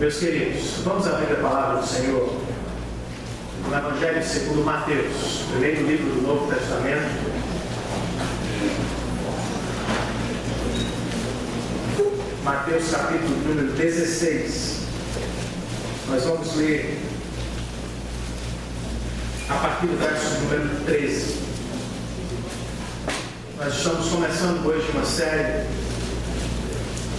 Meus queridos, vamos abrir a palavra do Senhor no Evangelho segundo Mateus, primeiro livro do Novo Testamento. Mateus capítulo número 16. Nós vamos ler a partir do verso número 13. Nós estamos começando hoje uma série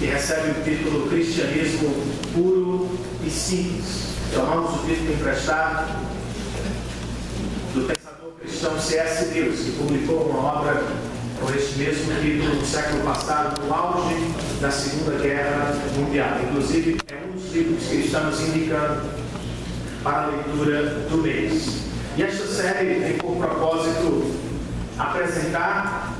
que recebe o título Cristianismo Puro e Simples. Tomamos o título emprestado do pensador cristão C.S. Lewis, que publicou uma obra com este mesmo título no século passado, no auge da Segunda Guerra Mundial. Inclusive, é um dos livros que estamos indicando para a leitura do mês. E esta série tem por propósito apresentar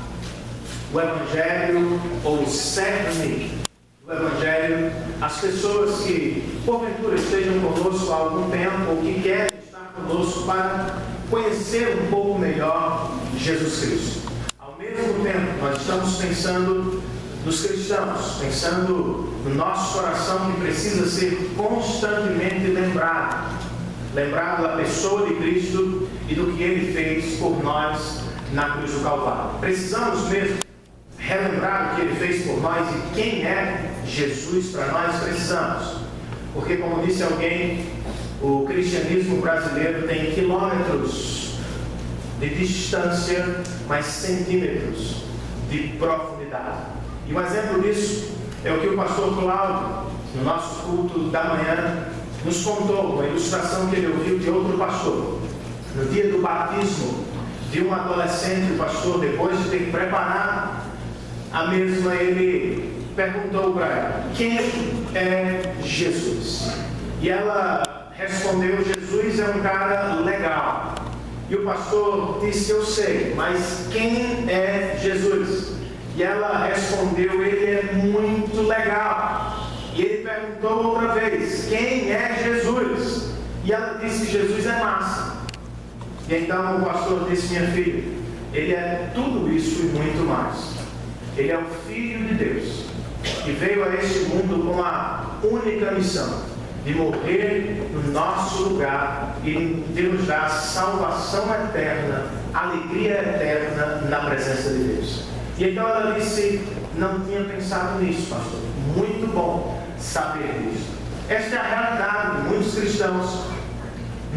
o Evangelho, ou o cerne do Evangelho, às pessoas que, porventura, estejam conosco há algum tempo ou que querem estar conosco para conhecer um pouco melhor Jesus Cristo. Ao mesmo tempo, nós estamos pensando nos cristãos, pensando no nosso coração que precisa ser constantemente lembrado da pessoa de Cristo e do que Ele fez por nós na cruz do Calvário. Precisamos mesmo relembrar o que Ele fez por nós e quem é Jesus para nós precisamos. Porque, como disse alguém, o cristianismo brasileiro tem quilômetros de distância, mas centímetros de profundidade. E um exemplo disso é o que o pastor Cláudio, no nosso culto da manhã, nos contou, uma ilustração que ele ouviu de outro pastor. No dia do batismo de um adolescente, o pastor, depois de ter preparado a mesma, ele perguntou para ela: quem é Jesus? E ela respondeu: Jesus é um cara legal. E o pastor disse: eu sei, mas quem é Jesus? E ela respondeu: ele é muito legal. E ele perguntou outra vez: quem é Jesus? E ela disse: Jesus é massa. E então o pastor disse: minha filha, ele é tudo isso e muito mais. Ele é o Filho de Deus, que veio a este mundo com a única missão de morrer no nosso lugar e de nos dar salvação eterna, alegria eterna na presença de Deus. E então ela disse: não tinha pensado nisso, pastor. Muito bom saber disso. Esta é a realidade de muitos cristãos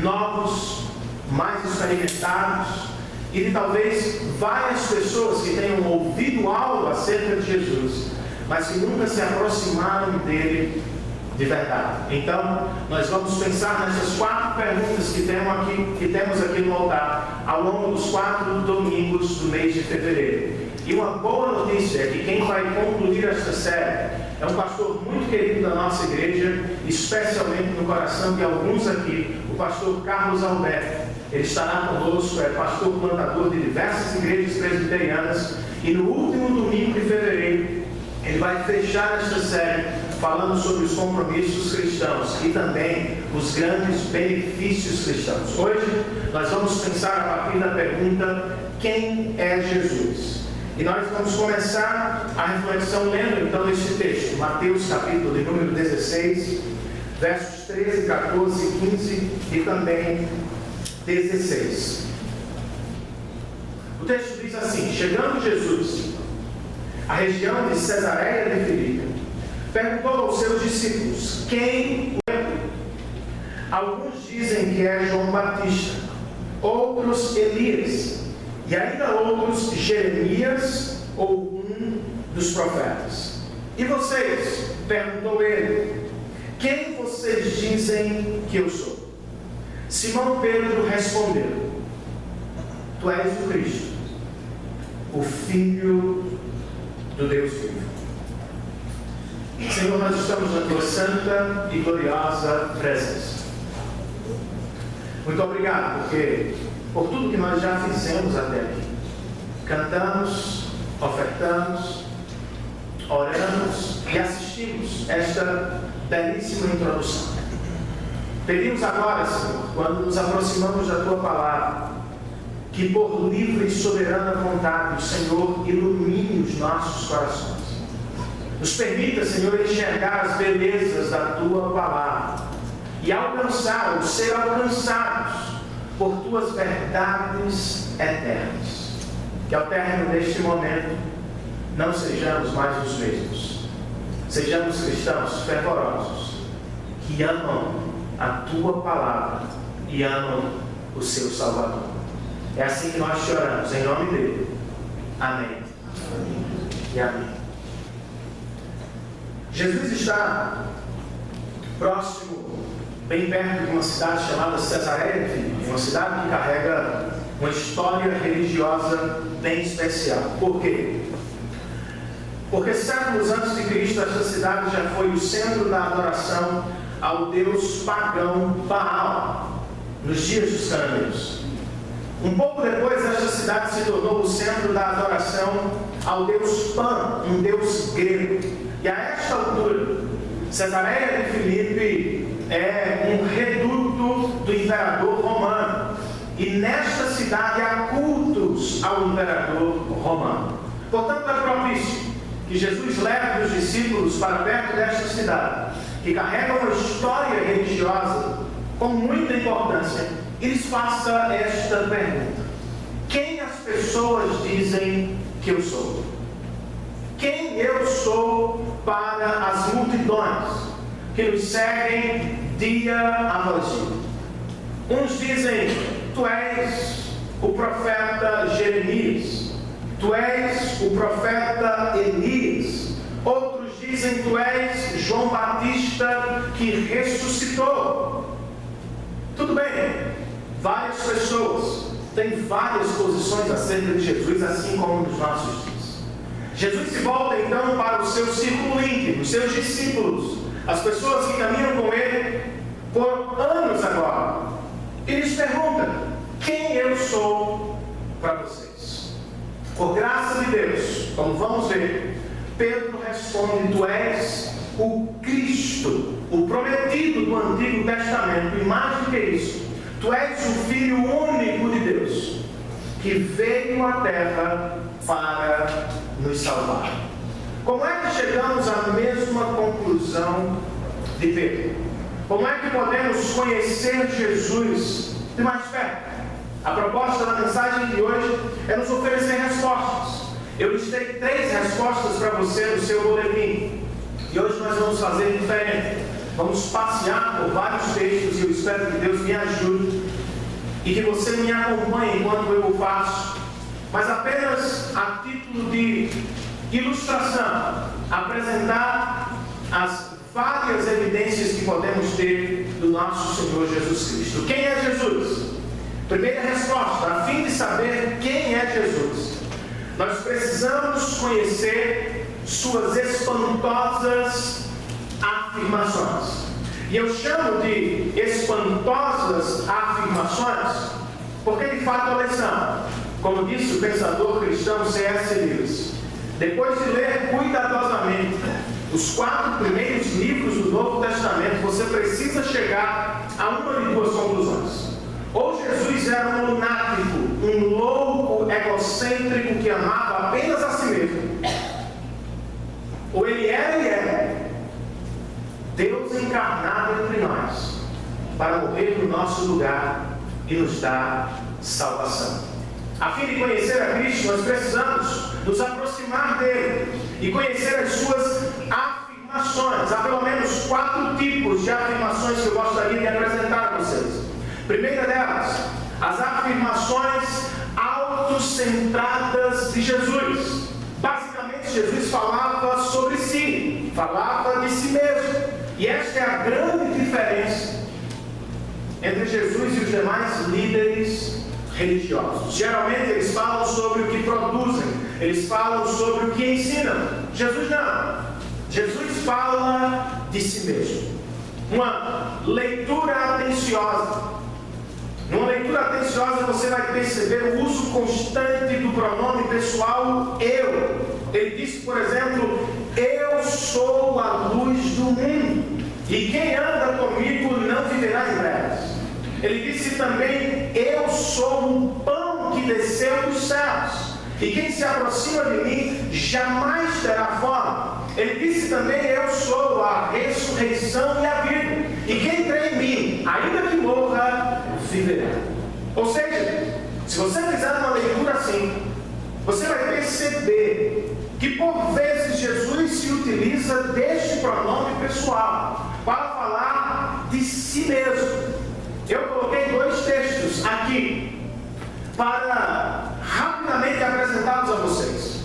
novos, mais experimentados, e de talvez várias pessoas que tenham ouvido algo acerca de Jesus, mas que nunca se aproximaram dele de verdade. Então, nós vamos pensar nessas 4 perguntas que temos aqui no altar, ao longo dos 4 domingos do mês de fevereiro. E uma boa notícia é que quem vai concluir esta série é um pastor muito querido da nossa igreja, especialmente no coração de alguns aqui, o pastor Carlos Alberto. Ele estará conosco, é pastor plantador de diversas igrejas presbiterianas, e no último domingo de fevereiro ele vai fechar esta série falando sobre os compromissos cristãos e também os grandes benefícios cristãos. Hoje nós vamos pensar a partir da pergunta: quem é Jesus? E nós vamos começar a reflexão lendo então este texto, Mateus capítulo de número 16, versos 13, 14, 15 e também 16. O texto diz assim: chegando Jesus à região de Cesareia de Filipe, perguntou aos seus discípulos: quem o é? Alguns dizem que é João Batista, outros Elias, e ainda outros Jeremias ou um dos profetas. E vocês? Perguntou ele: quem vocês dizem que eu sou? Simão Pedro respondeu: tu és o Cristo, o Filho do Deus vivo. Senhor, nós estamos na tua santa e gloriosa presença. Muito obrigado por tudo que nós já fizemos até aqui. Cantamos, ofertamos, oramos e assistimos esta belíssima introdução. Pedimos agora, Senhor, quando nos aproximamos da tua palavra, que por livre e soberana vontade o Senhor ilumine os nossos corações. Nos permita, Senhor, enxergar as belezas da tua palavra e alcançar ou ser alcançados por tuas verdades eternas. Que ao término deste momento não sejamos mais os mesmos. Sejamos cristãos fervorosos que amam a tua palavra e amam o seu Salvador. É assim que nós te oramos, em nome dele. Amém. E amém. Jesus está próximo, bem perto de uma cidade chamada Cesareia de Filipe, uma cidade que carrega uma história religiosa bem especial. Por quê? Porque séculos antes de Cristo, esta cidade já foi o centro da adoração ao deus pagão Baal, nos dias dos cananeus. Um pouco depois, esta cidade se tornou o centro da adoração ao deus Pan, um deus grego. E a esta altura, Cesareia de Filipe é um reduto do imperador romano. E nesta cidade há cultos ao imperador romano. Portanto, é propício que Jesus leve os discípulos para perto desta cidade, que carrega uma história religiosa com muita importância, e lhes faça esta pergunta: quem as pessoas dizem que eu sou? Quem eu sou para as multidões que nos seguem dia após dia? Uns dizem: tu és o profeta Jeremias, tu és o profeta Elias. Outros dizem: tu és João Batista que ressuscitou. Tudo bem, várias pessoas têm várias posições acerca de Jesus, assim como nos nossos dias. Jesus se volta então para o seu círculo íntimo, os seus discípulos, as pessoas que caminham com ele por anos agora, e lhes pergunta: quem eu sou para vocês? Por graça de Deus, como vamos ver, Pedro responde: tu és o Cristo, o prometido do Antigo Testamento, e mais do que isso, tu és o Filho único de Deus, que veio à terra para nos salvar. Como é que chegamos à mesma conclusão de Pedro? Como é que podemos conhecer Jesus de mais perto? A proposta da mensagem de hoje é nos oferecer respostas. Eu listei 3 respostas para você no seu boletim. E hoje nós vamos fazer diferente. Vamos passear por vários textos e eu espero que Deus me ajude e que você me acompanhe enquanto eu o faço. Mas apenas a título de ilustração, apresentar as várias evidências que podemos ter do nosso Senhor Jesus Cristo. Quem é Jesus? Primeira resposta: a fim de saber quem é Jesus, nós precisamos conhecer suas espantosas afirmações. E eu chamo de espantosas afirmações porque de fato elas são, como disse o pensador cristão C.S. Lewis, depois de ler cuidadosamente os 4 primeiros livros do Novo Testamento, você precisa chegar a uma de 2 conclusões. Ou Jesus era um lunático, um louco egocêntrico que amava apenas a si mesmo, ou ele era Deus encarnado entre nós, para morrer no nosso lugar e nos dar salvação. A fim de conhecer a Cristo, nós precisamos nos aproximar dele e conhecer as suas afirmações. Há pelo menos 4 tipos de afirmações que eu gostaria de apresentar a vocês. Primeira delas, as afirmações autocentradas de Jesus. Basicamente, Jesus falava sobre si, falava de si mesmo. E esta é a grande diferença entre Jesus e os demais líderes religiosos. Geralmente eles falam sobre o que produzem, eles falam sobre o que ensinam. Jesus não. Jesus fala de si mesmo. Uma leitura atenciosa. Numa leitura atenciosa você vai perceber o uso constante do pronome pessoal eu. Ele disse, por exemplo: eu sou a luz do mundo, e quem anda comigo não viverá em trevas. Ele disse também: eu sou o pão que desceu dos céus, e quem se aproxima de mim jamais terá fome. Ele disse também: eu sou a ressurreição e a vida, e quem crê em mim, perceber que por vezes Jesus se utiliza deste pronome pessoal para falar de si mesmo. Eu coloquei 2 textos aqui para rapidamente apresentá-los a vocês.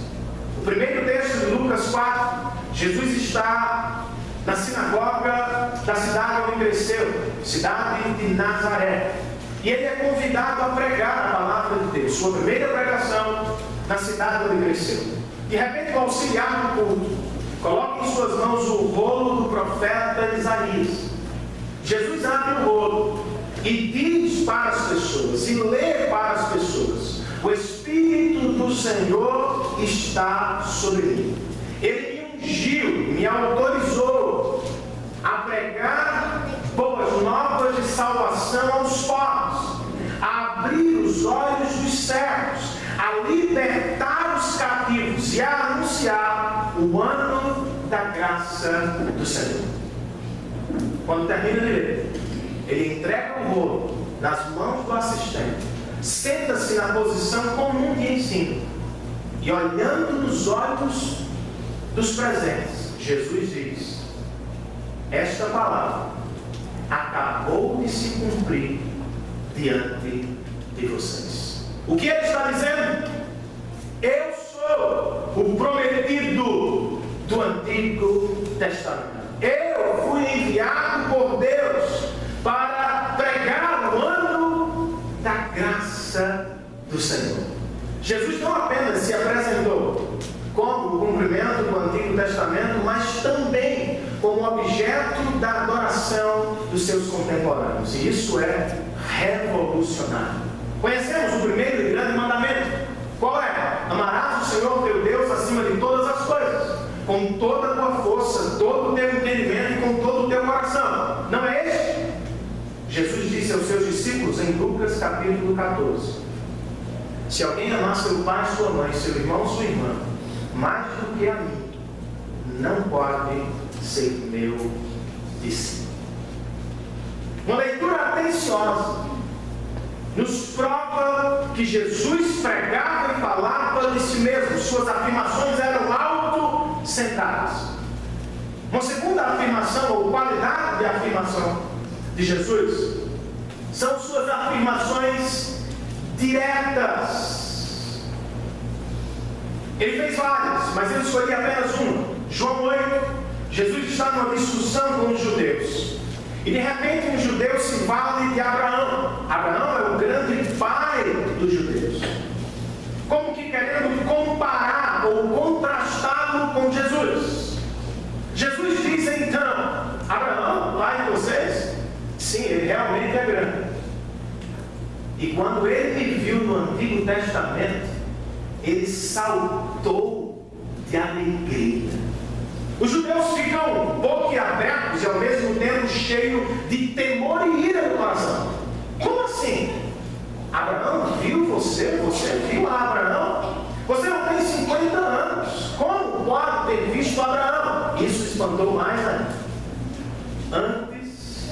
O primeiro texto de Lucas 4, Jesus está na sinagoga da cidade onde cresceu, cidade de Nazaré. E ele é convidado a pregar a palavra de Deus. Sua primeira pregação na cidade onde cresceu. De repente, o auxiliar do culto coloca em suas mãos o rolo do profeta Isaías. Jesus abre o rolo e diz para as pessoas, e lê para as pessoas: o Espírito do Senhor está sobre mim. Ele me ungiu, me autorizou a pregar boas novas de salvação aos pobres, a abrir os olhos dos cegos, a libertar os cativos e a anunciar o ano da graça do Senhor. Quando termina de ler, ele entrega o rolo nas mãos do assistente, senta-se na posição comum de ensino e, olhando nos olhos dos presentes, Jesus diz: esta palavra acabou de se cumprir diante de vocês. O que ele está dizendo? Eu sou o prometido do Antigo Testamento. Eu fui enviado por Deus para pregar o ano da graça do Senhor. Jesus não apenas se apresentou como o cumprimento do Antigo Testamento, mas também como objeto da adoração dos seus contemporâneos. E isso é revolucionário. Conhecemos o primeiro e grande mandamento. Qual é? Amarás o Senhor teu Deus acima de todas as coisas, com toda a tua força, todo o teu entendimento e com todo o teu coração. Não é este? Jesus disse aos seus discípulos em Lucas capítulo 14: se alguém amar seu pai, sua mãe, seu irmão, sua irmã, mais do que a mim, não pode ser meu discípulo. Uma leitura atenciosa nos prova que Jesus pregava e falava de si mesmo. Suas afirmações eram autocentradas. Uma segunda afirmação, ou qualidade de afirmação de Jesus, são suas afirmações diretas. Ele fez várias, mas ele escolheu apenas uma. João 8, Jesus está numa discussão com os judeus. E de repente um judeu se vale de Abraão. Abraão é o grande pai dos judeus. Como que querendo comparar ou contrastá-lo com Jesus. Jesus diz então: Abraão, pai de vocês? Sim, ele realmente é grande. E quando ele me viu no Antigo Testamento, ele saltou de alegria. Os judeus ficam boquiabertos e ao mesmo tempo cheios de temor e ira no coração. Como assim? Abraão viu você? Você viu Abraão? Você não tem 50 anos. Como pode ter visto Abraão? Isso espantou mais ainda. Antes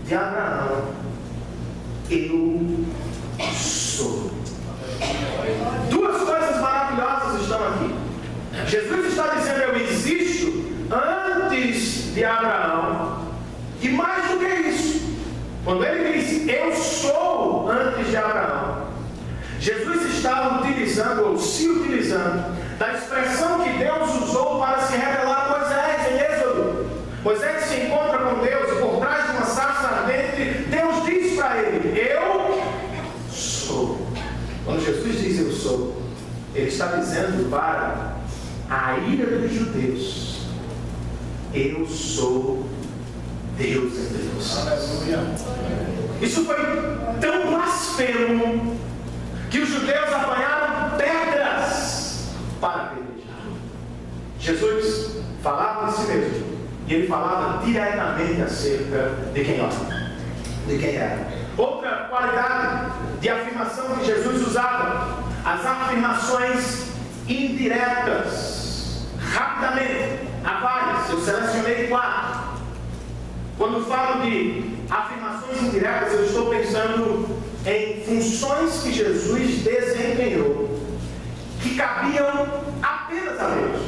de Abraão, eu sou. Duas coisas maravilhosas estão aqui. Jesus está dizendo: eu existo antes de Abraão. E mais do que isso, quando ele diz eu sou antes de Abraão, Jesus está utilizando ou se utilizando da expressão que Deus usou para se revelar a Moisés em Êxodo. Moisés se encontra com Deus e por trás de uma sarça ardente Deus diz para ele: eu sou. Quando Jesus diz eu sou, ele está dizendo para a ira dos judeus: eu sou Deus entre vocês. Isso foi tão blasfemo que os judeus apanharam pedras para apedrejar. Jesus falava de si mesmo e ele falava diretamente acerca de quem era. Outra qualidade de afirmação que Jesus usava: as afirmações indiretas. Rapidamente, há várias, eu selecionei 4. Quando falo de afirmações indiretas, eu estou pensando em funções que Jesus desempenhou que cabiam apenas a Deus.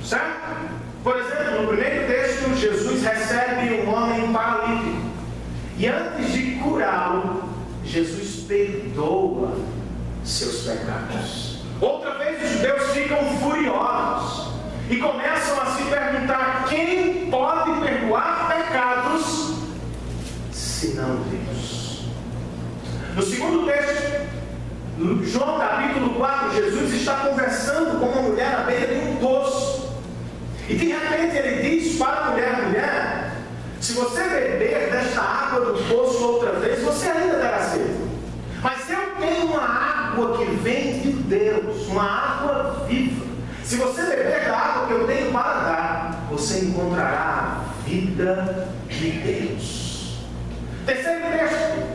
Certo? Por exemplo, no primeiro texto, Jesus recebe um homem paralítico. E antes de curá-lo, Jesus perdoa seus pecados. Outra vez os judeus ficam furiosos e começam a se perguntar: quem pode perdoar pecados senão Deus? No segundo texto, João capítulo 4, Jesus está conversando com uma mulher à beira de um poço. E de repente ele diz para a mulher: mulher, se você beber desta água do poço outra vez, você ainda terá sede. Mas eu tenho uma água que vem de Deus, uma água viva. Se você beber da água que eu tenho para dar, você encontrará a vida de Deus. Terceiro texto,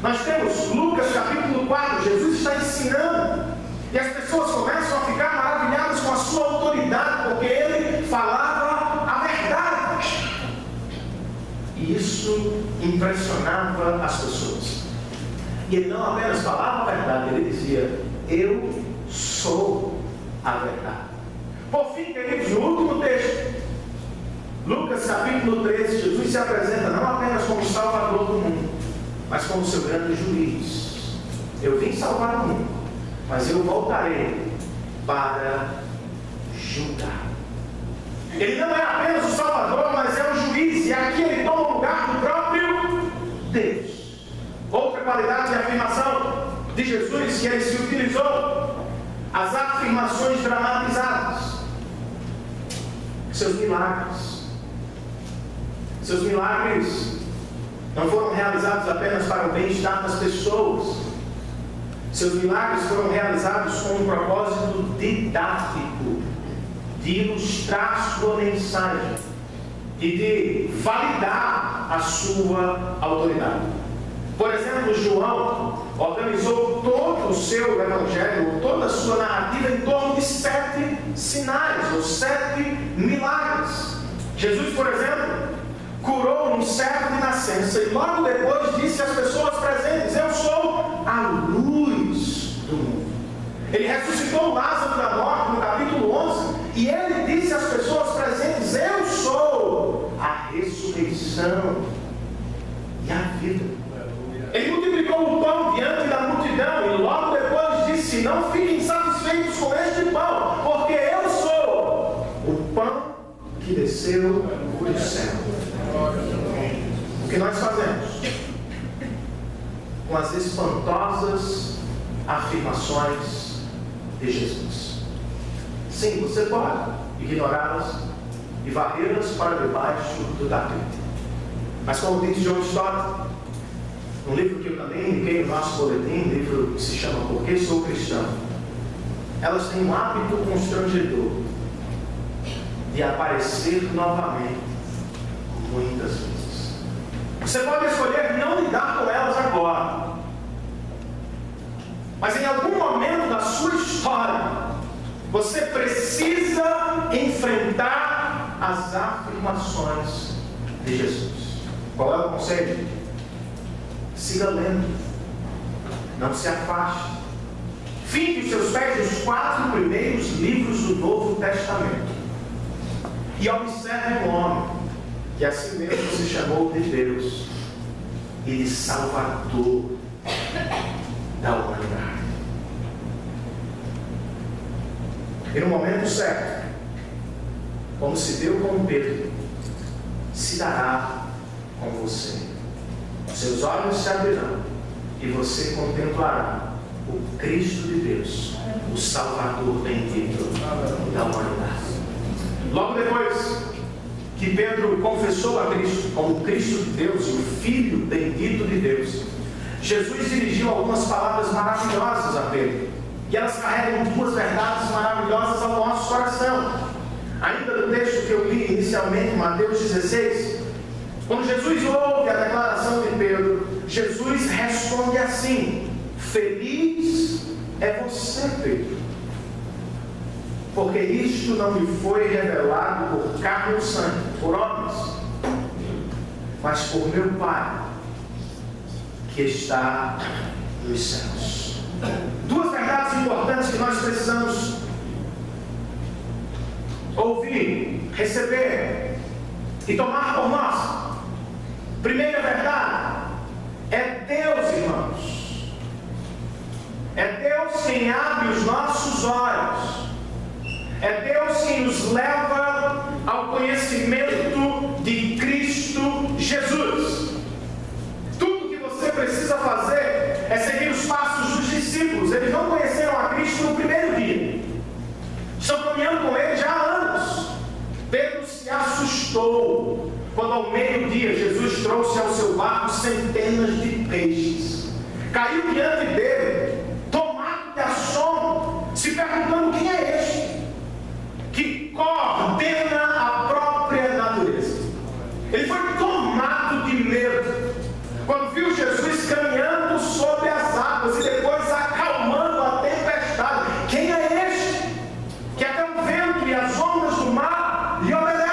nós temos Lucas capítulo 4, Jesus está ensinando. E as pessoas começam a ficar maravilhadas com a sua autoridade, porque ele falava a verdade. E isso impressionava as pessoas. E ele não apenas falava a verdade, ele dizia: eu sou a verdade. Por fim, queridos, no último texto, Lucas capítulo 13, Jesus se apresenta não apenas como Salvador do mundo, mas como seu grande juiz. Eu vim salvar o mundo, mas eu voltarei para julgar. Ele não é apenas o Salvador, mas é o juiz, e aqui ele toma o lugar do próprio Deus. Outra qualidade de afirmação de Jesus que ele se utilizou: as afirmações dramatizadas. Seus milagres. Seus milagres não foram realizados apenas para o bem-estar das pessoas. Seus milagres foram realizados com um propósito didático, de ilustrar sua mensagem e de validar a sua autoridade. Por exemplo, João organizou todo o seu evangelho, toda a sua narrativa em torno de 7 sinais, ou 7 milagres. Jesus, por exemplo, curou um cego de nascença e logo depois disse às pessoas presentes: eu sou a luz do mundo. Ele ressuscitou Lázaro da morte no capítulo 11 e ele disse às pessoas presentes: eu sou a ressurreição e a vida. Ele multiplicou o pão diante da multidão e logo depois disse: não fiquem satisfeitos com este pão, porque eu sou o pão que desceu do céu. O que nós fazemos com as espantosas afirmações de Jesus? Sim, você pode ignorá-las e varrê-las para debaixo do tapete. Mas como diz John Stott, um livro que eu também indiquei no nosso boletim, um livro que se chama Por que Sou Cristão, elas têm um hábito constrangedor de aparecer novamente muitas vezes. Você pode escolher não lidar com elas agora, mas em algum momento da sua história você precisa enfrentar as afirmações de Jesus. Qual é o conselho? Siga lendo, não se afaste. Finde os seus pés nos 4 primeiros livros do Novo Testamento e observe um homem que assim mesmo se chamou de Deus e de Salvador da humanidade. E no momento certo, como se deu com Pedro, se dará com você. Seus olhos se abrirão e você contemplará o Cristo de Deus, o Salvador bendito da humanidade. Logo depois que Pedro confessou a Cristo como Cristo de Deus e o Filho bendito de Deus, Jesus dirigiu algumas palavras maravilhosas a Pedro. E elas carregam 2 verdades maravilhosas ao nosso coração. Ainda no texto que eu li inicialmente, Mateus 16, quando Jesus ouve a declaração de Pedro, Jesus responde assim: feliz é você, Pedro, porque isto não me foi revelado por carne ou sangue, por homens, mas por meu Pai que está nos céus. Duas verdades importantes que nós precisamos ouvir, receber e tomar por nós. Primeira verdade, é Deus, irmãos. É Deus quem abre os nossos olhos. É Deus quem nos leva ao conhecimento de Cristo Jesus. Tudo que você precisa fazer é seguir os passos dos discípulos. Eles não conheceram a Cristo no primeiro dia. Estão caminhando com Ele já há anos. Pedro se assustou quando ao meio-dia Jesus trouxe ao seu barco centenas de peixes. Caiu diante dele, tomado de assombro, se perguntando: quem é este que coordena a própria natureza? Ele foi tomado de medo quando viu Jesus caminhando sobre as águas e depois acalmando a tempestade. Quem é este que até o vento e as ondas do mar lhe obedecem?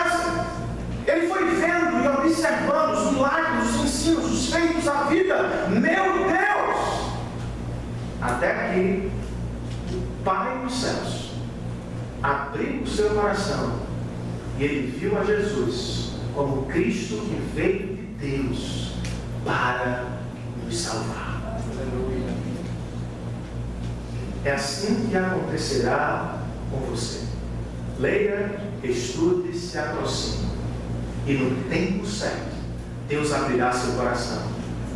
Ele foi vendo e observando os milagres, os ensinos, os feitos da vida. Meu Deus! Até que o Pai dos céus abriu o seu coração e ele viu a Jesus como Cristo que veio de Deus para nos salvar. É assim que acontecerá com você. Leia, estude, se aproxime. E no tempo certo, Deus abrirá seu coração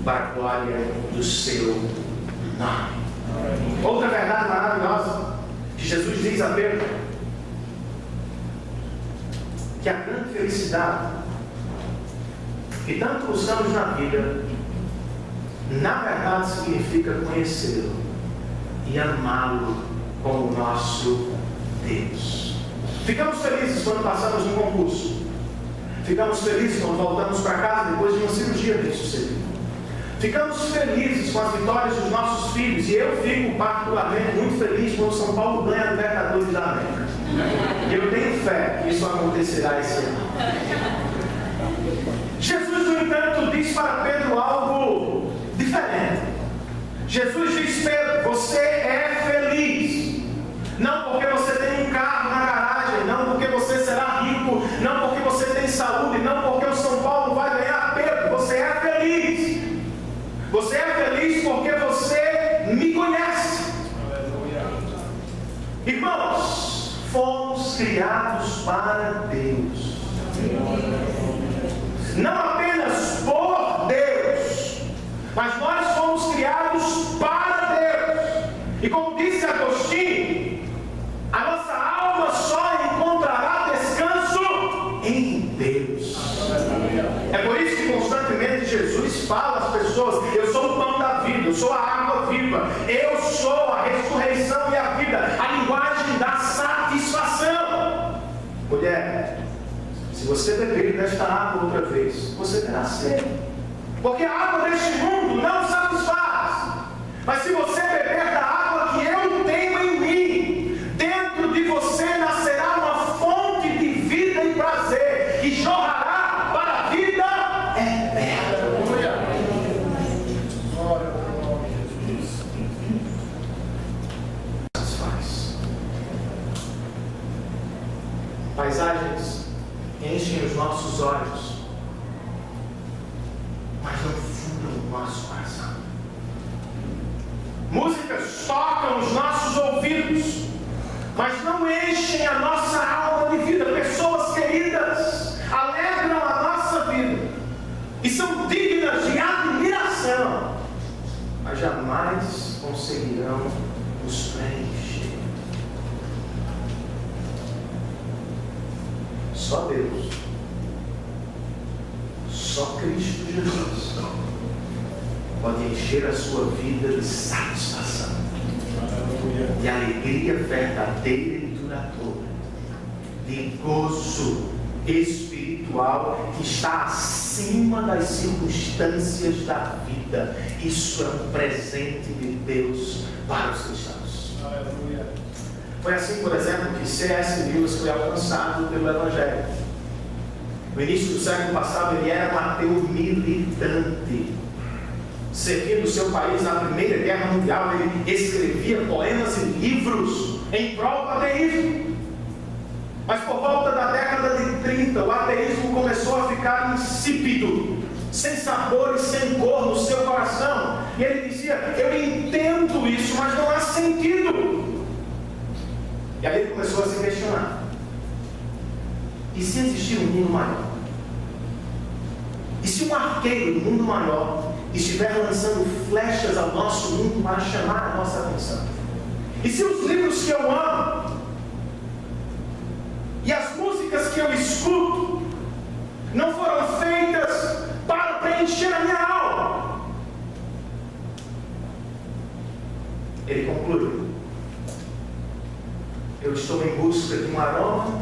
para a glória do seu nome. Outra verdade maravilhosa que Jesus diz a Pedro: que a grande felicidade que tanto buscamos na vida, na verdade significa conhecê-lo e amá-lo como nosso Deus. Ficamos felizes quando passamos um concurso. Ficamos felizes quando voltamos para casa depois de uma cirurgia bem-sucedida. Ficamos felizes com as vitórias dos nossos filhos. E eu fico particularmente muito feliz quando São Paulo ganha a Libertadores da América. E eu tenho fé que isso acontecerá esse ano. Jesus, no entanto, diz para Pedro algo diferente. Jesus diz: Pedro, você é feliz. Não porque você tem um carro na garagem, não porque você será rico, não porque você tem saúde, não porque o São Paulo vai ganhar. Pedro, você é feliz. Você é feliz porque você me conhece. Irmãos, fomos criados para Deus. Não apenas por Deus, mas nós fomos criados para Deus. E como disse Agostinho, a nossa alma só encontrará descanso em Deus. É por isso que constantemente Jesus fala às pessoas: eu sou o pão da vida, eu sou a água viva, eu sou a ressurreição e a vida. A linguagem da satisfação. Mulher, se você beber desta água outra vez, você terá sede. Porque a água deste mundo não satisfaz. Mas se você beber da água que eu tenho em mim, dentro de você nascerá uma fonte de vida e prazer, que jorrará para a vida eterna. Satisfaz. Paisagens enchem os nossos olhos, mas não fundam o nosso coração. Músicas tocam os nossos ouvidos, mas não enchem a nossa alma de vida. Pessoas queridas alegram a nossa vida e são dignas de admiração, mas jamais conseguirão nos preencher. Só Deus, só Cristo Jesus pode encher a sua vida de satisfação, de alegria verdadeira e duradoura, de gozo espiritual que está acima das circunstâncias da vida. Isso é um presente de Deus para os cristãos. Aleluia. Foi assim, por exemplo, que C.S. Lewis foi alcançado pelo Evangelho. No início do século passado, ele era um ateu militante. servindo o seu país na Primeira Guerra Mundial, ele escrevia poemas e livros em prol do ateísmo. Mas por volta da década de 30, o ateísmo começou a ficar insípido, sem sabor e sem cor no seu coração. E ele dizia: eu entendo isso, mas não há sentido. E aí ele começou a se questionar: e se existir um mundo maior? E se um arqueiro do mundo maior estiver lançando flechas ao nosso mundo para chamar a nossa atenção? E se os livros que eu amo e as músicas que eu escuto não foram feitas para preencher a minha alma? Ele conclui: eu estou em busca de um aroma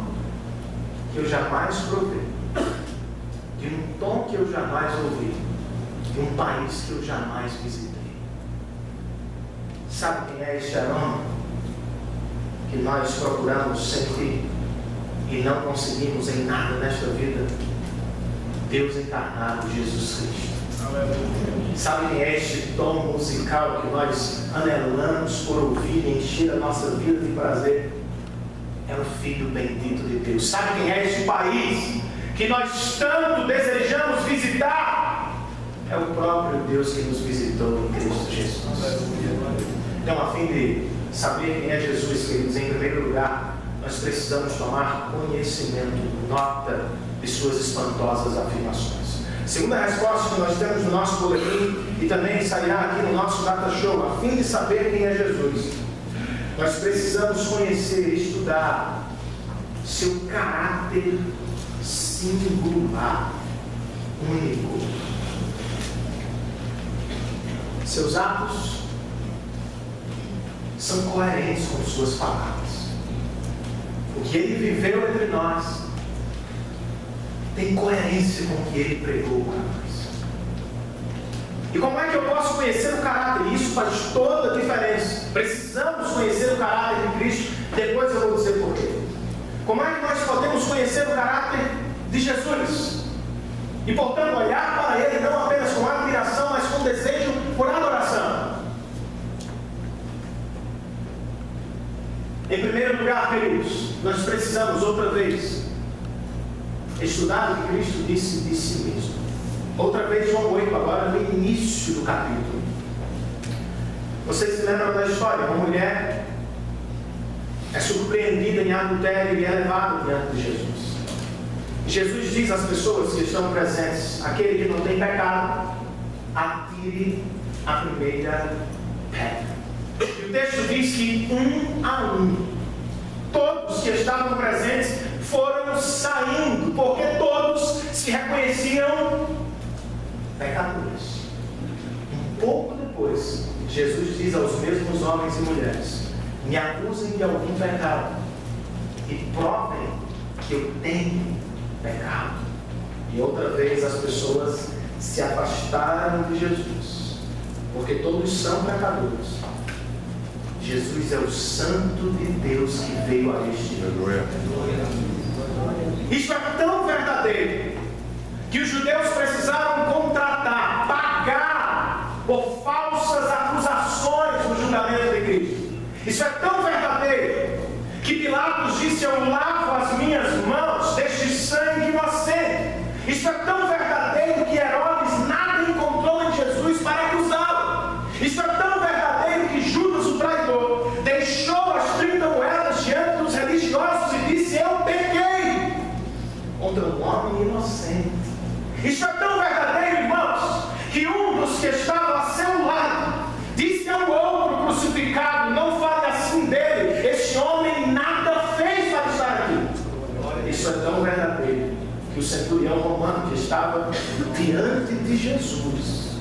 que eu jamais provei, de um tom que eu jamais ouvi, de um país que eu jamais visitei. Sabe quem é este aroma que nós procuramos sentir e não conseguimos em nada nesta vida? Deus encarnado, Jesus Cristo. Sabe quem é este tom musical que nós anelamos por ouvir e encher a nossa vida de prazer? É o Filho bendito de Deus. Sabe quem é este país que nós tanto desejamos visitar? É o próprio Deus que nos visitou em Cristo Jesus. Então, a fim de saber quem é Jesus, queridos, em primeiro lugar, nós precisamos tomar conhecimento, nota de suas espantosas afirmações. Segunda resposta que nós temos no nosso boletim e também sairá aqui no nosso data show: a fim de saber quem é Jesus, nós precisamos conhecer e estudar seu caráter singular, único. Seus atos são coerentes com suas palavras. O que ele viveu entre nós tem coerência com o que ele pregou para nós. E como é que eu posso conhecer o caráter? Isso faz toda a diferença. Precisamos conhecer o caráter de Cristo. Depois eu vou dizer por quê. Como é que nós podemos conhecer o caráter de Jesus? E portanto olhar para ele não apenas com admiração, mas com desejo por adoração. Em primeiro lugar, queridos, nós precisamos outra vez estudar o que Cristo disse de si mesmo. Outra vez, João 8, agora no início do capítulo. Vocês se lembram da história? Uma mulher é surpreendida em adultério e é levada diante de Jesus. Jesus diz às pessoas que estão presentes: aquele que não tem pecado, atire a primeira pedra. E o texto diz que um a um, todos que estavam presentes foram saindo, porque todos se reconheciam pecadores. Um pouco depois, Jesus diz aos mesmos homens e mulheres: me acusem de algum pecado e provem que eu tenho pecado. E outra vez as pessoas se afastaram de Jesus, porque todos são pecadores. Jesus é o Santo de Deus que veio a este mundo. Isso é tão verdadeiro que os judeus precisaram contratar, pagar por falsas acusações no julgamento de Cristo. Isso é tão verdadeiro que Pilatos disse: eu lavo as minhas mãos deste sangue inocente. Isso é tão verdadeiro que Herodes nada encontrou em Jesus para acusá-lo. Isso é tão verdadeiro que Judas, o traidor, deixou as 30 moedas diante dos religiosos e disse: eu pequei contra um homem inocente. Isso é tão verdadeiro, irmãos, que um dos que estavam a seu lado disse ao outro crucificado: não fale assim dele, este homem nada fez para estar aqui. Isso é tão verdadeiro que o centurião romano que estava diante de Jesus,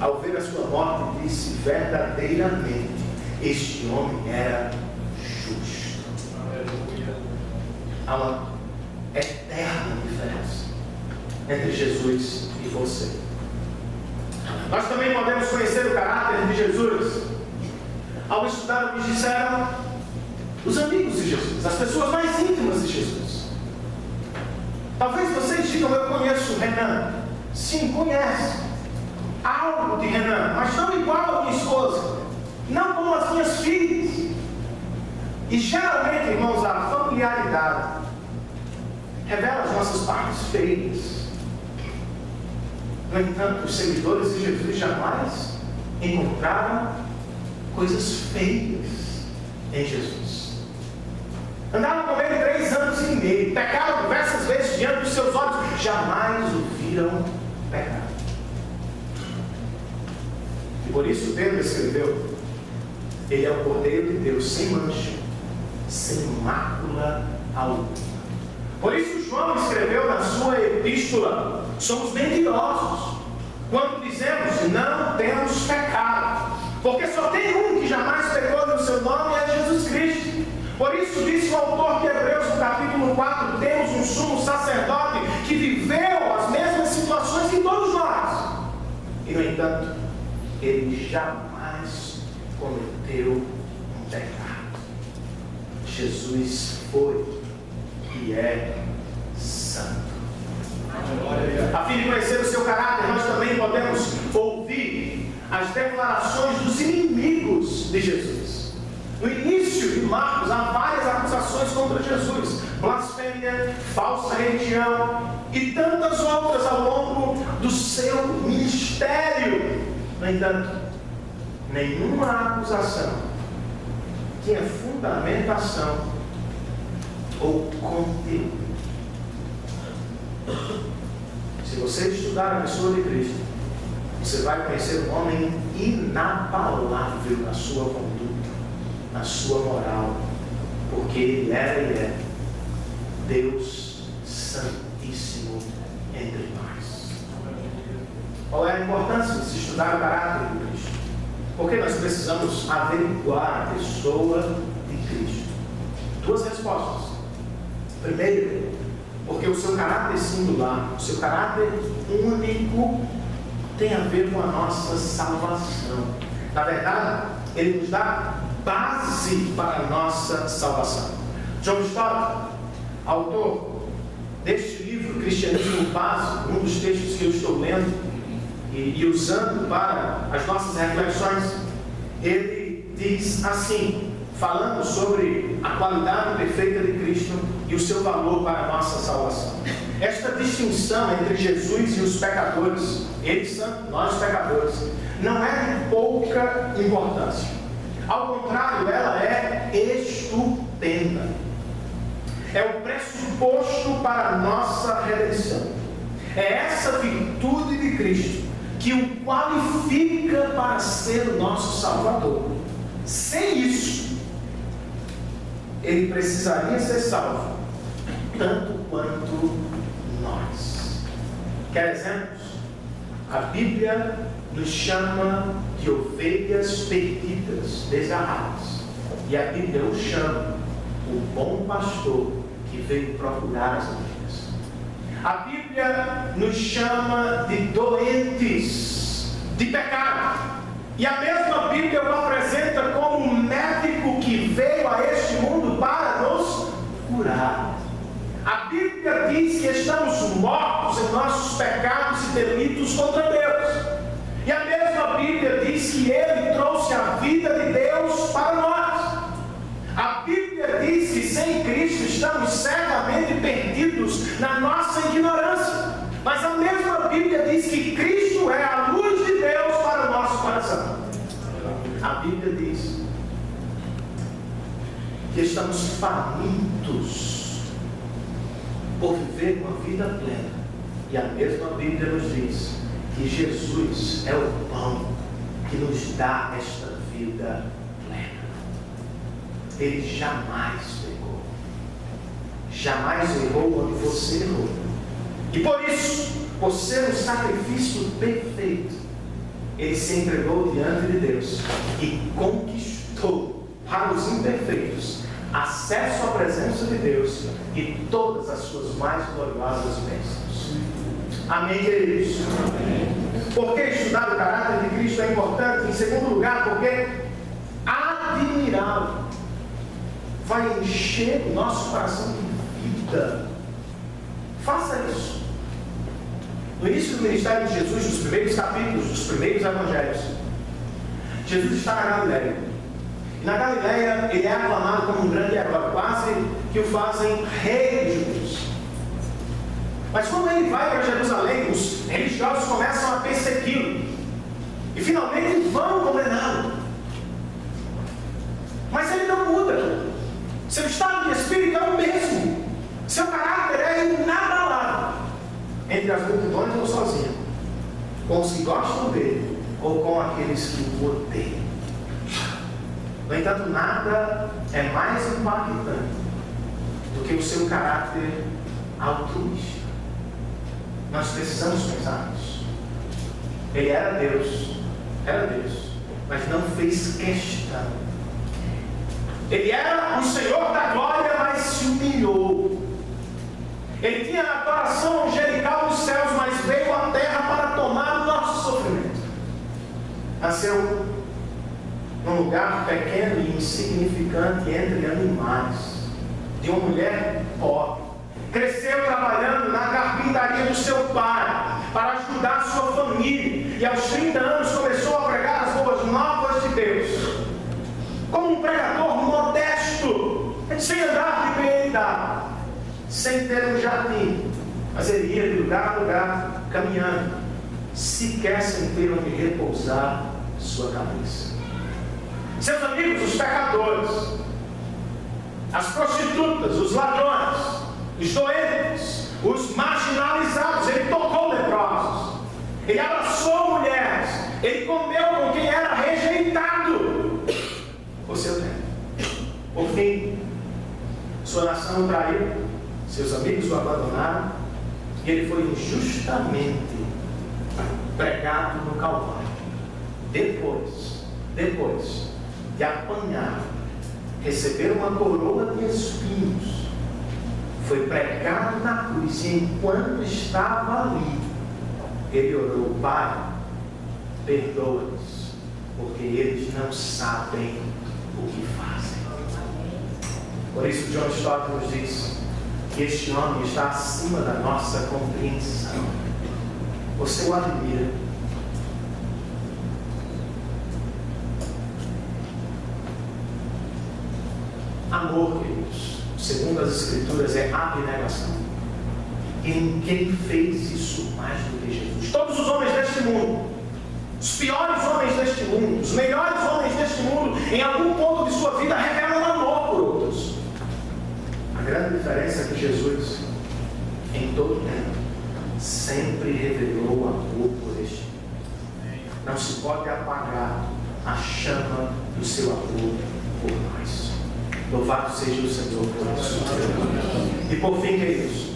ao ver a sua morte, disse: verdadeiramente este homem era justo. Há uma eterna diferença entre Jesus e você. Nós também podemos conhecer o caráter de Jesus ao estudar o que disseram os amigos de Jesus, as pessoas mais íntimas de Jesus. Talvez vocês digam: eu conheço o Renan. Sim, conhece. algo de Renan, mas não igual a minha esposa, não como as minhas filhas. E geralmente, irmãos, a familiaridade revela as nossas partes feias. No entanto, os seguidores de Jesus jamais encontraram coisas feias em Jesus. Andaram com ele 3 anos e meio, pecaram diversas vezes diante dos seus olhos, jamais o viram pecar. E por isso Pedro escreveu: ele é o Cordeiro de Deus, sem mancha, sem mácula alguma. Por isso João escreveu na sua epístola: somos mentirosos quando dizemos não temos pecado, porque só tem um que jamais pecou, no seu nome é Jesus Cristo. Por isso disse o autor de Hebreus no capítulo 4, temos um sumo sacerdote que viveu as mesmas situações que todos nós, e no entanto ele jamais cometeu um pecado. Jesus foi e é santo. A fim de conhecer o seu caráter, nós também podemos ouvir as declarações dos inimigos de Jesus. No início de Marcos há várias acusações contra Jesus: blasfêmia, falsa religião e tantas outras ao longo do seu ministério. No entanto, nenhuma acusação tinha fundamentação ou conteúdo. Se você estudar a pessoa de Cristo, você vai conhecer um homem inabalável na sua conduta, na sua moral, porque ele era e é Deus Santíssimo entre nós. Qual é a importância de se estudar o caráter de Cristo? Porque nós precisamos averiguar a pessoa de Cristo. 2 respostas. Primeiro, porque o seu caráter singular, o seu caráter único, tem a ver com a nossa salvação. Na verdade, ele nos dá base para a nossa salvação. John Stott, autor deste livro, Cristianismo Básico, um dos textos que eu estou lendo e usando para as nossas reflexões, ele diz assim, falando sobre a qualidade perfeita de Cristo e o seu valor para a nossa salvação: esta distinção entre Jesus e os pecadores, eles são nós pecadores, não é de pouca importância. Ao contrário, ela é estupenda. É o pressuposto para a nossa redenção. É essa virtude de Cristo que o qualifica para ser o nosso Salvador. Sem isso, ele precisaria ser salvo, tanto quanto nós. Quer exemplos? A Bíblia nos chama de ovelhas perdidas, desgarradas. E a Bíblia o chama o bom pastor que veio procurar as ovelhas. A Bíblia nos chama de doentes, de pecado. E a mesma Bíblia o apresenta como um médico que veio a este mundo para nos curar. A Bíblia diz que estamos mortos em nossos pecados e delitos contra Deus. E a mesma Bíblia diz que Ele trouxe a vida de Deus para nós. A Bíblia diz que sem Cristo estamos cegamente perdidos na nossa ignorância. Mas a mesma Bíblia diz que Cristo é a luz de Deus para o nosso coração. A Bíblia diz que estamos famintos por viver uma vida plena. E a mesma Bíblia nos diz que Jesus é o pão que nos dá esta vida plena. Ele jamais pecou. Jamais errou onde você errou. E por isso, por ser um sacrifício perfeito, ele se entregou diante de Deus e conquistou para os imperfeitos acesso à presença de Deus e todas as suas mais gloriosas bênçãos. Amém, queridos? Por que estudar o caráter de Cristo é importante? Em segundo lugar, porque admirá-lo vai encher o nosso coração de vida. Faça isso. No início do ministério de Jesus, nos primeiros capítulos, dos primeiros evangelhos, Jesus está na Galileia. E na Galileia ele é aclamado como um grande herói, quase que o fazem rei dos judeus. Mas quando ele vai para Jerusalém, os religiosos começam a persegui-lo. E finalmente vão condená-lo. Mas ele não muda. Seu estado de espírito é o mesmo. Seu caráter é inabalável. Entre as multidões ou sozinho. Com os que gostam dele ou com aqueles que o odeiam. No entanto, nada é mais impactante do que o seu caráter altruísta. Nós precisamos pensar nisso. Ele era Deus, mas não fez questão. Ele era o Senhor da glória, mas se humilhou. Ele tinha a adoração angelical dos céus, mas veio à terra para tomar o nosso sofrimento. Nasceu num lugar pequeno e insignificante entre animais, de uma mulher pobre. Cresceu trabalhando na carpintaria do seu pai, para ajudar sua família. E aos 30 anos começou a pregar as boas novas de Deus. Como um pregador modesto, sem andar de BMW, sem ter um jardim. Mas ele ia de lugar a lugar, caminhando, sequer sem ter onde repousar sua cabeça. Seus amigos, os pecadores, as prostitutas, os ladrões, os doentes, os marginalizados, ele tocou leprosos, ele abraçou mulheres, ele comeu com quem era rejeitado por seu tempo. Por fim, sua nação o traiu, seus amigos o abandonaram e ele foi injustamente pregado no Calvário. Depois de apanhar, receber uma coroa de espinhos, foi pregado na cruz, e enquanto estava ali, ele orou: Pai, perdoa-os, porque eles não sabem o que fazem. Por isso John Stott nos diz que este homem está acima da nossa compreensão. Você o admira. Amor, queridos, segundo as Escrituras, é abnegação. E ninguém fez isso mais do que Jesus. Todos os homens deste mundo, os piores homens deste mundo, os melhores homens deste mundo, em algum ponto de sua vida revelam amor por outros. A grande diferença é que Jesus, em todo tempo, sempre revelou amor por este mundo. Não se pode apagar a chama do seu amor por nós. Louvado seja o Senhor por isso. E por fim, queridos,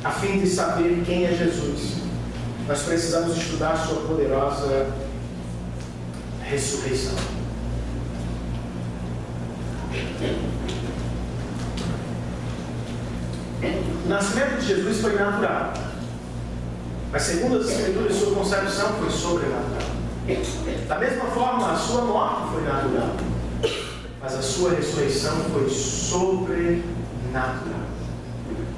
a fim de saber quem é Jesus, nós precisamos estudar sua poderosa ressurreição. O nascimento de Jesus foi natural, mas segundo as Escrituras, sua concepção foi sobrenatural. Da mesma forma, a sua morte foi natural, mas a sua ressurreição foi sobrenatural.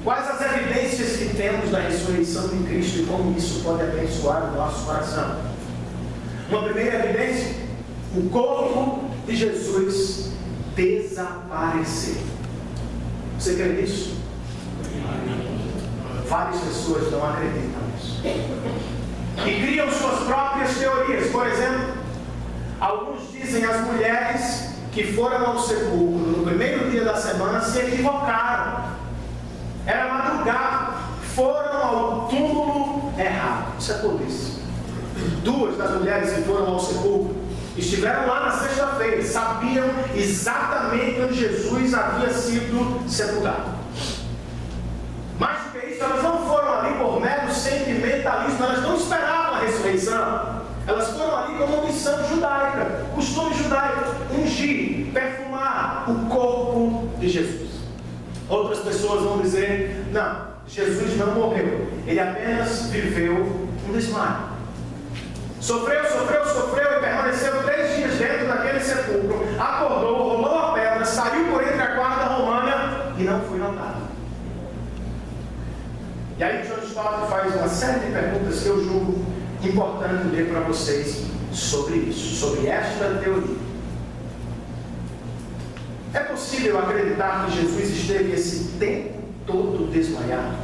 Quais as evidências que temos da ressurreição de Cristo e como isso pode abençoar o nosso coração? Uma primeira evidência: o corpo de Jesus desapareceu. Você crê nisso? Várias pessoas não acreditam nisso e criam suas próprias teorias. Por exemplo, alguns dizem as mulheres que foram ao sepulcro no primeiro dia da semana se equivocaram. Era madrugada, foram ao túmulo errado. Isso é polícia. Duas das mulheres que foram ao sepulcro estiveram lá na sexta-feira, sabiam exatamente onde Jesus havia sido sepultado. Mais do que isso, elas não foram ali por mero sentimentalismo, elas não esperavam a ressurreição. Elas foram ali como uma missão judaica, costume judaico: ungir, perfumar o corpo de Jesus. Outras pessoas vão dizer: não, Jesus não morreu, ele apenas viveu um desmaio. Sofreu e permaneceu 3 dias dentro daquele sepulcro, acordou, rolou a pedra, saiu por entre a guarda romana e não foi notado. E aí John Stott faz uma série de perguntas que eu julgo importante ler para vocês sobre isso, sobre esta teoria. É possível acreditar que Jesus esteve esse tempo todo desmaiado?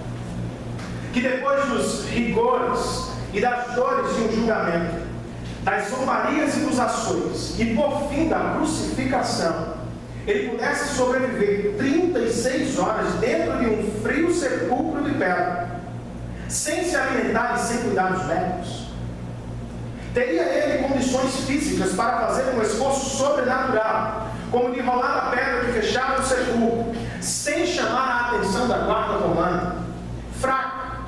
Que depois dos rigores e das dores de um julgamento, das zombarias e dos açoites, e por fim da crucificação, ele pudesse sobreviver 36 horas dentro de um frio sepulcro de pedra, sem se alimentar e sem cuidados médicos? Teria ele condições físicas para fazer um esforço sobrenatural, como de rolar a pedra que fechava o sepulcro, sem chamar a atenção da guarda romana? Fraco,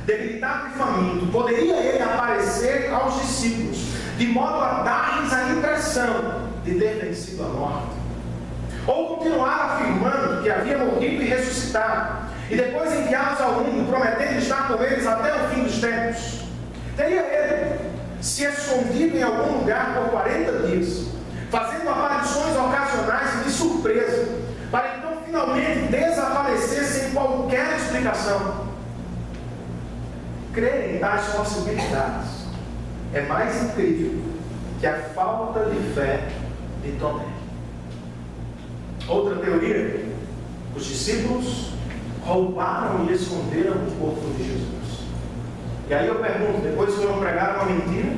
debilitado e faminto, poderia ele aparecer aos discípulos, de modo a dar-lhes a impressão de ter vencido a morte? Ou continuar afirmando que havia morrido e ressuscitado, e depois enviá-los ao mundo, prometendo estar com eles até o fim dos tempos? Teria ele se escondido em algum lugar por 40 dias, fazendo aparições ocasionais e de surpresa, para então finalmente desaparecer sem qualquer explicação? Crer em tais possibilidades é mais incrível que a falta de fé de Tomé. Outra teoria: os discípulos roubaram e esconderam o corpo de Jesus. E aí eu pergunto, depois foram pregar uma mentira,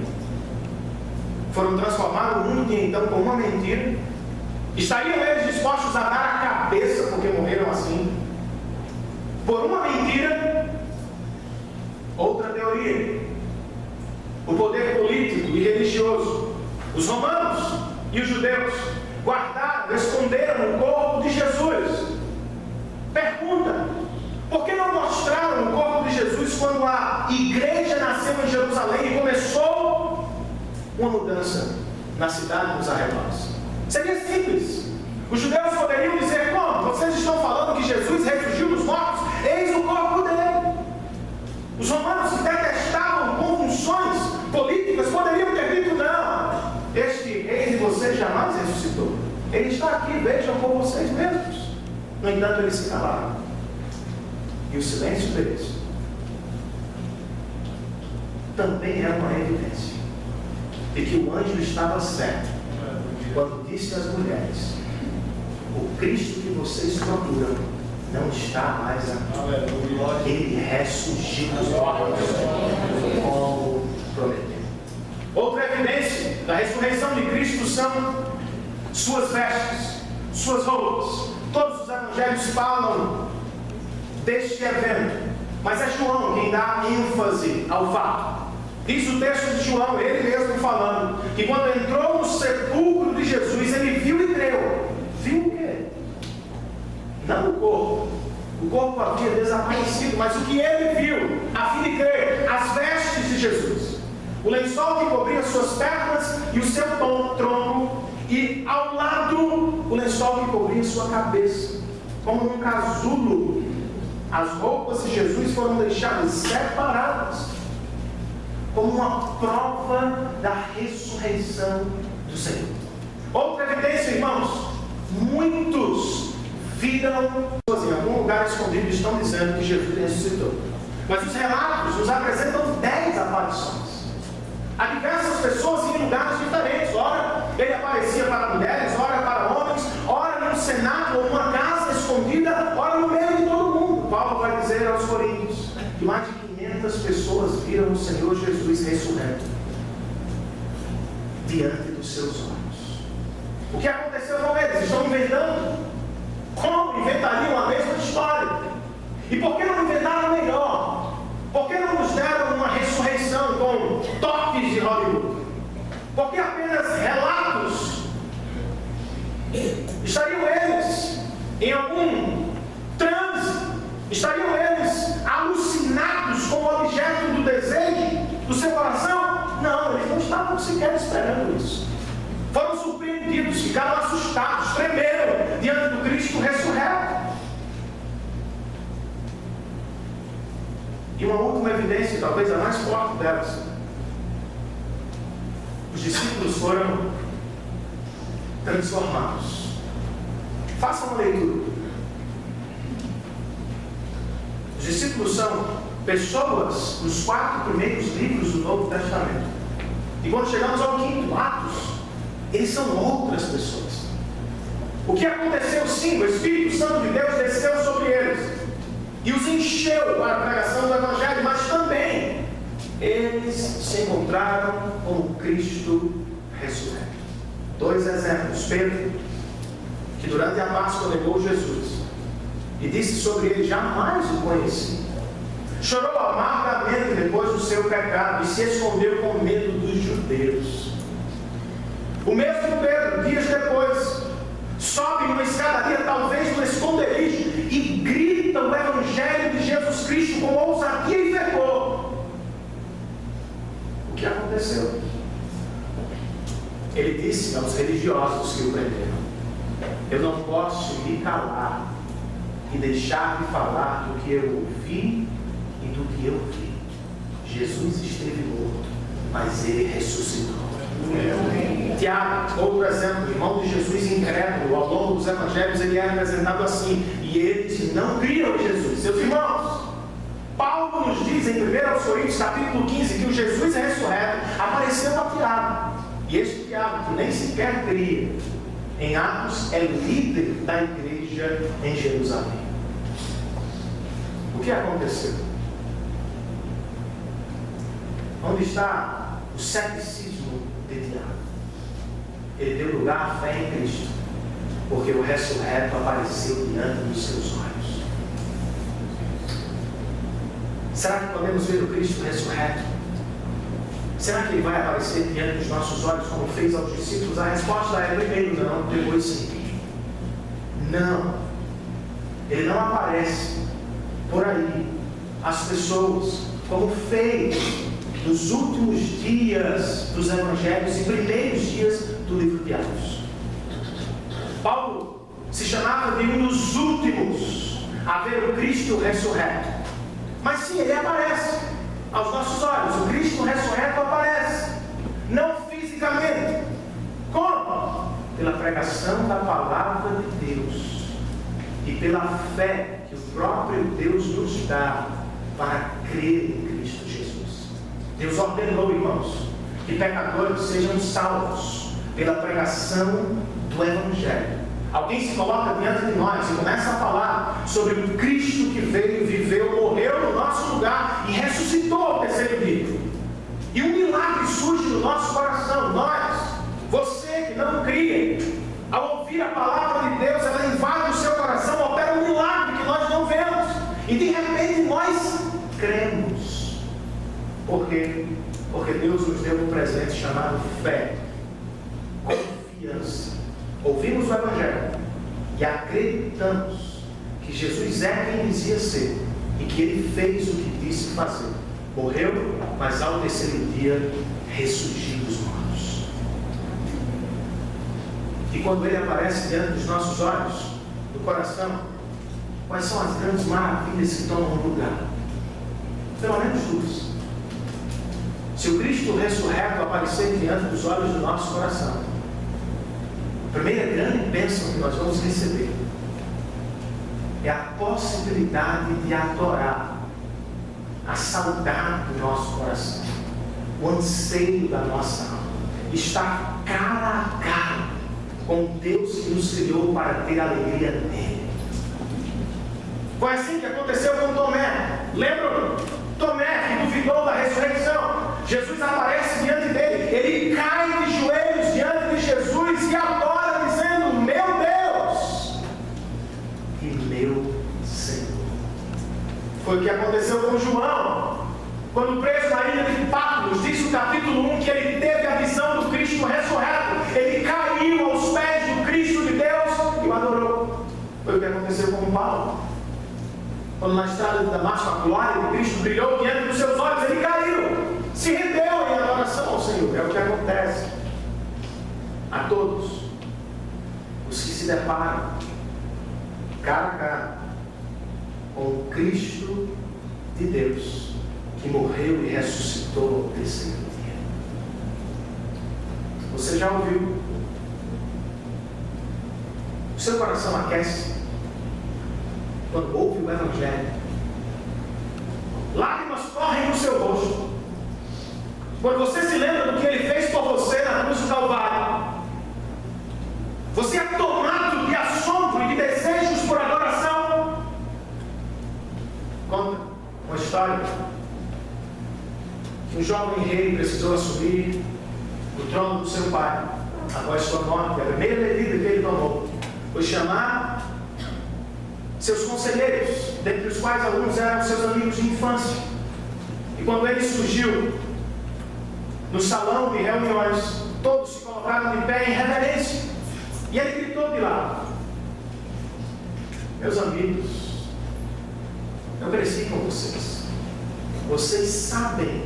foram transformar o mundo então com uma mentira, estariam eles dispostos a dar a cabeça porque morreram assim, por uma mentira? Outra teoria: o poder político e religioso, os romanos e os judeus, guardaram, esconderam o corpo de Jesus. Pergunta: por que não mostraram o corpo de Jesus quando a igreja nasceu em Jerusalém e começou uma mudança na cidade dos arredores? Seria simples. Os judeus poderiam dizer: como? Vocês estão falando que Jesus ressurgiu dos mortos? Eis o corpo dele. Os romanos, que detestavam convulsões políticas, poderiam ter dito: não, este rei de vocês jamais ressuscitou. Ele está aqui, vejam por vocês mesmos. No entanto, eles se calaram. E o silêncio deles também é uma evidência de que o anjo estava certo quando disse às mulheres: o Cristo que vocês procuram não está mais aqui. Ele ressurgiu dos mortos, como prometeu. Outra evidência da ressurreição de Cristo são suas vestes, suas roupas. Todos os evangelhos falam deste evento, mas é João quem dá ênfase ao fato. Diz o texto de João, ele mesmo falando, que quando entrou no sepulcro de Jesus, ele viu e creu. Viu o quê? Não o corpo. O corpo havia desaparecido, mas o que ele viu, a fim de crer, as vestes de Jesus, o lençol que cobria suas pernas e o seu tronco, e ao lado o lençol que cobria sua cabeça, como num casulo. As roupas de Jesus foram deixadas separadas, como uma prova da ressurreição do Senhor. Outra evidência, irmãos: muitos viram pessoas em algum lugar escondido, estão dizendo que Jesus ressuscitou. Mas os relatos nos apresentam 10 aparições a diversas pessoas em lugares diferentes. Ora, ele aparecia para mulheres, ora para homens, ora num cenáculo ou uma casa escondida, ora no meio de todo mundo. Paulo vai dizer aos Coríntios que mais de 500 pessoas viram o Senhor Jesus ressurreto diante dos seus olhos. O que aconteceu com eles? Estão inventando? Como inventariam a mesma história? E por que não inventaram melhor? Por que não nos deram uma ressurreição com toques de Hollywood? Por que apenas relatos? Estariam eles em algum transe? Estariam eles alucinados com o objeto do desejo do seu coração? Não, eles não estavam sequer esperando isso. Foram surpreendidos, ficaram assustados, tremeram diante do Cristo ressurreto. E uma última evidência, talvez a mais forte delas: os discípulos foram transformados. Faça uma leitura. Os discípulos são pessoas nos 4 primeiros livros do Novo Testamento. E quando chegamos ao 5º, Atos, eles são outras pessoas. O que aconteceu sim, o Espírito Santo de Deus desceu sobre eles e os encheu para a pregação do Evangelho, mas também eles se encontraram com o Cristo ressurreto. 2 exemplos. Pedro, que durante a Páscoa negou Jesus e disse sobre ele: jamais o conheci. Chorou amargamente depois do seu pecado e se escondeu com medo dos judeus. O mesmo Pedro, dias depois, sobe numa escadaria, talvez no esconderijo, e grita o Evangelho de Jesus Cristo com ousadia e fervor. O que aconteceu? Ele disse aos religiosos que o prenderam: eu não posso me calar e deixar de falar do que eu ouvi e do que eu vi. Jesus esteve morto, mas ele ressuscitou. Tiago, outro exemplo, irmão de Jesus incrédulo, ao longo dos evangelhos ele é apresentado assim, e eles não criam em Jesus. Seus irmãos, Paulo nos diz em 1 Coríntios capítulo 15 que o Jesus ressurreto apareceu a Tiago, e este Tiago, que nem sequer cria em Atos, é líder da igreja em Jerusalém. O que aconteceu? Onde está o ceticismo de Tiago? Ele deu lugar à fé em Cristo, porque o ressurreto apareceu diante dos seus olhos. Será que podemos ver o Cristo ressurreto? Será que ele vai aparecer diante dos nossos olhos como fez aos discípulos? A resposta é primeiro não, depois sim. Não. Ele não aparece por aí as pessoas como fez nos últimos dias dos evangelhos e primeiros dias do livro de Atos. Paulo se chamava de um dos últimos a ver o Cristo ressurreto. Mas sim, ele aparece aos nossos olhos. O Cristo ressurreto aparece, não fisicamente. Como? Pela pregação da palavra de Deus e pela fé que o próprio Deus nos dá para crer em Cristo Jesus. Deus ordenou, irmãos, que pecadores sejam salvos pela pregação do Evangelho. Alguém se coloca diante de nós e começa a falar sobre o Cristo que veio, viveu, morreu no nosso lugar e ressuscitou ao terceiro dia. E um milagre surge no nosso coração. Nós, você que não cria, ao ouvir a palavra de Deus, ela invade o seu coração, opera um milagre que nós não vemos. E de repente nós cremos. Por quê? Porque Deus nos deu um presente chamado fé, confiança. Ouvimos o Evangelho e acreditamos que Jesus é quem dizia ser e que Ele fez o que disse fazer. Morreu, mas ao terceiro dia ressurgiu dos mortos. E quando Ele aparece diante dos nossos olhos, do coração, quais são as grandes maravilhas que tomam lugar? Pelo menos duas. Se o Cristo ressurreto aparecer diante dos olhos do nosso coração, a primeira grande bênção que nós vamos receber é a possibilidade de adorar, a saudade do nosso coração, o anseio da nossa alma, estar cara a cara com Deus que nos criou para ter alegria nele. Foi assim que aconteceu com Tomé. Lembram? Tomé, que duvidou da ressurreição. Jesus aparece diante dele, ele cai de joelhos diante de Jesus e adora, dizendo: meu Deus e meu Senhor. Foi o que aconteceu com João, quando preso na ilha de Patmos. Diz o capítulo 1 que ele teve a visão do Cristo ressurreto. Ele caiu aos pés do Cristo de Deus e o adorou. Foi o que aconteceu com Paulo, quando na estrada de Damasco a glória de Cristo brilhou diante dos seus olhos. Ele caiu, se rendeu em adoração ao Senhor. É o que acontece a todos os que se deparam cara a cara com o Cristo de Deus, que morreu e ressuscitou ao terceiro dia. Você já ouviu? O seu coração aquece quando ouve o Evangelho. Lágrimas correm no seu rosto. Quando você se lembra do que Ele fez por você na cruz do Calvário, você é tomado de assombro e de desejos por adoração. Conta uma história que um jovem rei precisou assumir o trono do seu pai após sua morte. A primeira medida que ele tomou foi chamar seus conselheiros, dentre os quais alguns eram seus amigos de infância. E quando ele surgiu no salão de reuniões, todos se colocaram de pé em reverência. E ele gritou de lá: meus amigos, eu cresci com vocês. Vocês sabem,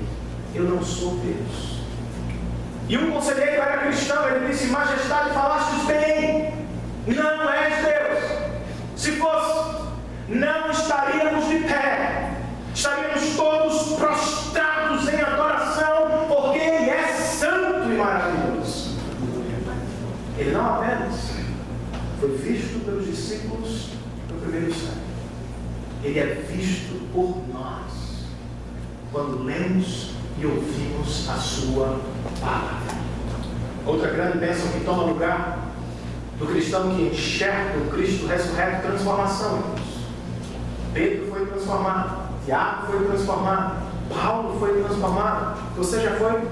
eu não sou Deus. E um conselheiro era cristão, ele disse: majestade, falastes bem, não és Deus. Se fosse, não estaríamos de pé, estaríamos todos prostrados em adoração, porque Ele é santo e maravilhoso. Ele não apenas foi visto pelos discípulos no primeiro século, Ele é visto por nós quando lemos e ouvimos a sua palavra. Outra grande bênção que toma lugar do cristão que enxerga o Cristo ressurreto: transformação, irmãos. Pedro foi transformado, Tiago foi transformado, Paulo foi transformado. Você já foi?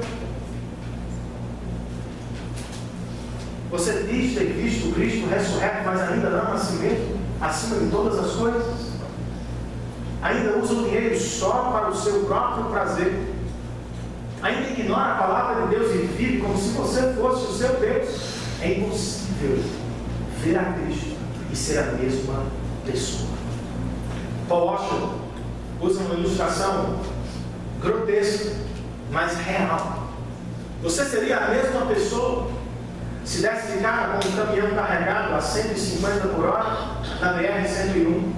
Você diz ter visto o Cristo ressurreto, mas ainda não a si mesmo, acima de todas as coisas? Ainda usa o dinheiro só para o seu próprio prazer? Ainda ignora a palavra de Deus e vive como se você fosse o seu Deus? É impossível ver a Cristo e ser a mesma pessoa. Paul Washer usa uma ilustração grotesca, mas real. Você seria a mesma pessoa se desse de cara com um caminhão carregado a 150 por hora na BR-101?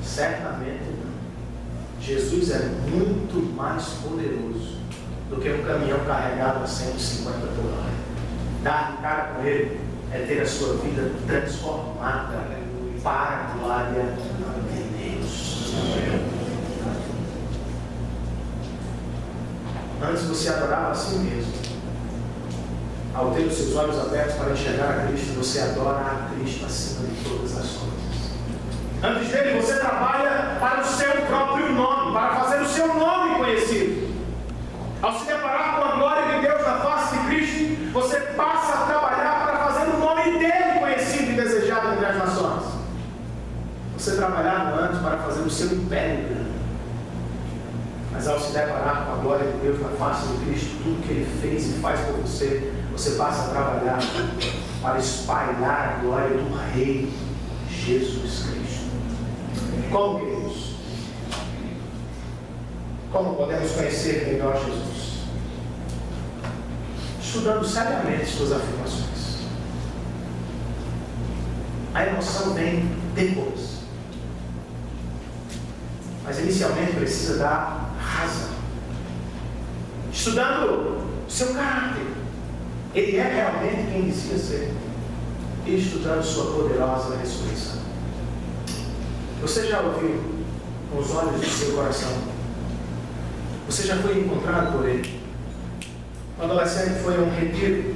Certamente não. Jesus é muito mais poderoso do que um caminhão carregado a 150 por hora. Dar de cara com Ele é ter a sua vida transformada para a glória de Deus. Antes você adorava a si mesmo. Ao ter os seus olhos abertos para enxergar a Cristo, você adora a Cristo acima de todas as coisas. Antes dele, você trabalha para o seu próprio nome, para fazer o seu nome conhecido. Ao se deparar com a glória de Deus na face de Cristo, você passa a trabalhar para fazer o nome dele conhecido e desejado entre as nações. Você trabalhava antes para fazer o seu império grande. Mas ao se deparar com a glória de Deus na face de Cristo, tudo que Ele fez e faz por você, você passa a trabalhar para espalhar a glória do Rei Jesus Cristo. Como, queridos? Como podemos conhecer melhor Jesus? Estudando seriamente suas afirmações. A emoção vem depois. Mas inicialmente precisa dar razão. Estudando seu caráter. Ele é realmente quem dizia ser. E estudando sua poderosa ressurreição. Você já ouviu com os olhos do seu coração? Você já foi encontrado por Ele? Um adolescente foi a um retiro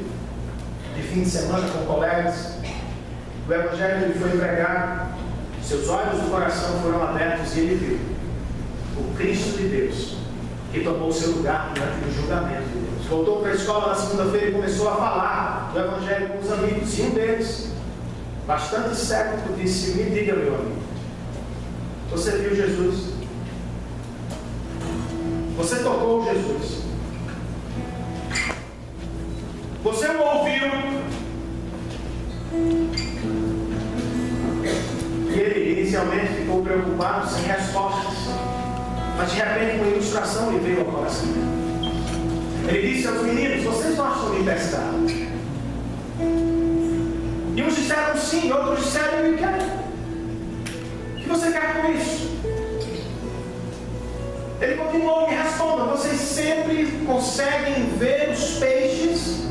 de fim de semana com colegas. O Evangelho lhe foi pregado. Seus olhos do coração foram abertos e ele viu o Cristo de Deus, que tomou o seu lugar diante do julgamento de Deus. Voltou para a escola na segunda-feira e começou a falar do Evangelho com os amigos. E um deles, bastante cético, disse: me diga, meu amigo, você viu Jesus? Você tocou Jesus? Você o ouviu? E ele inicialmente ficou preocupado, sem respostas. Mas de repente uma ilustração lhe veio ao coração. Ele disse aos meninos: vocês gostam de pescar? E uns disseram sim, outros disseram: eu quero. O que você quer com isso? Ele continuou: me responda, vocês sempre conseguem ver os peixes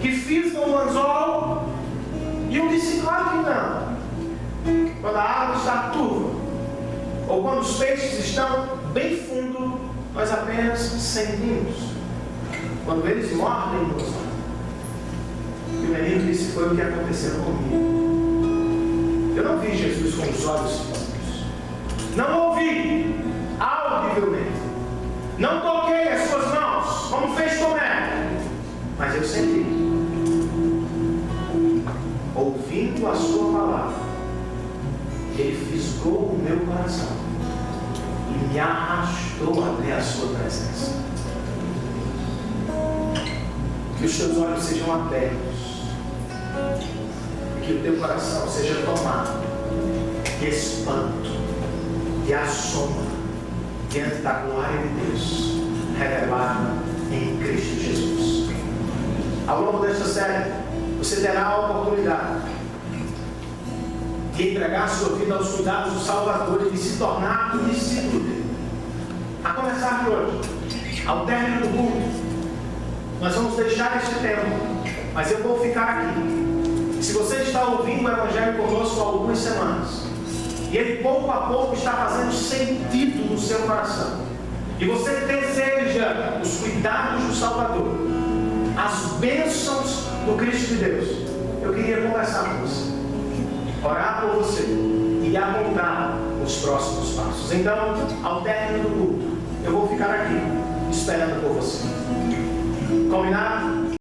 que fisgam o anzol? E um disse: claro que não. Quando a água está turva, ou quando os peixes estão bem fundo, nós apenas sentimos. Quando eles mordem nos olhos. E o menino disse: foi o que aconteceu comigo. Eu não vi Jesus com os olhos físicos. Não ouvi audivelmente. Não toquei as suas mãos, como fez Tomé. Mas eu senti. Ouvindo a sua palavra, ele fisgou o meu coração e me arrastou até a sua presença. Que os teus olhos sejam abertos e que o teu coração seja tomado de espanto, de assombro diante da glória de Deus revelada em Cristo Jesus. Ao longo desta série, você terá a oportunidade de entregar a sua vida aos cuidados do Salvador e de se tornar um discípulo dele. A começar de hoje, ao término do culto, nós vamos deixar este tempo, mas eu vou ficar aqui. Se você está ouvindo o Evangelho conosco há algumas semanas, e ele pouco a pouco está fazendo sentido no seu coração, e você deseja os cuidados do Salvador, as bênçãos do Cristo de Deus, eu queria conversar com você, orar por você e apontar os próximos passos. Então, ao término do culto, eu vou ficar aqui esperando por você. Combinado?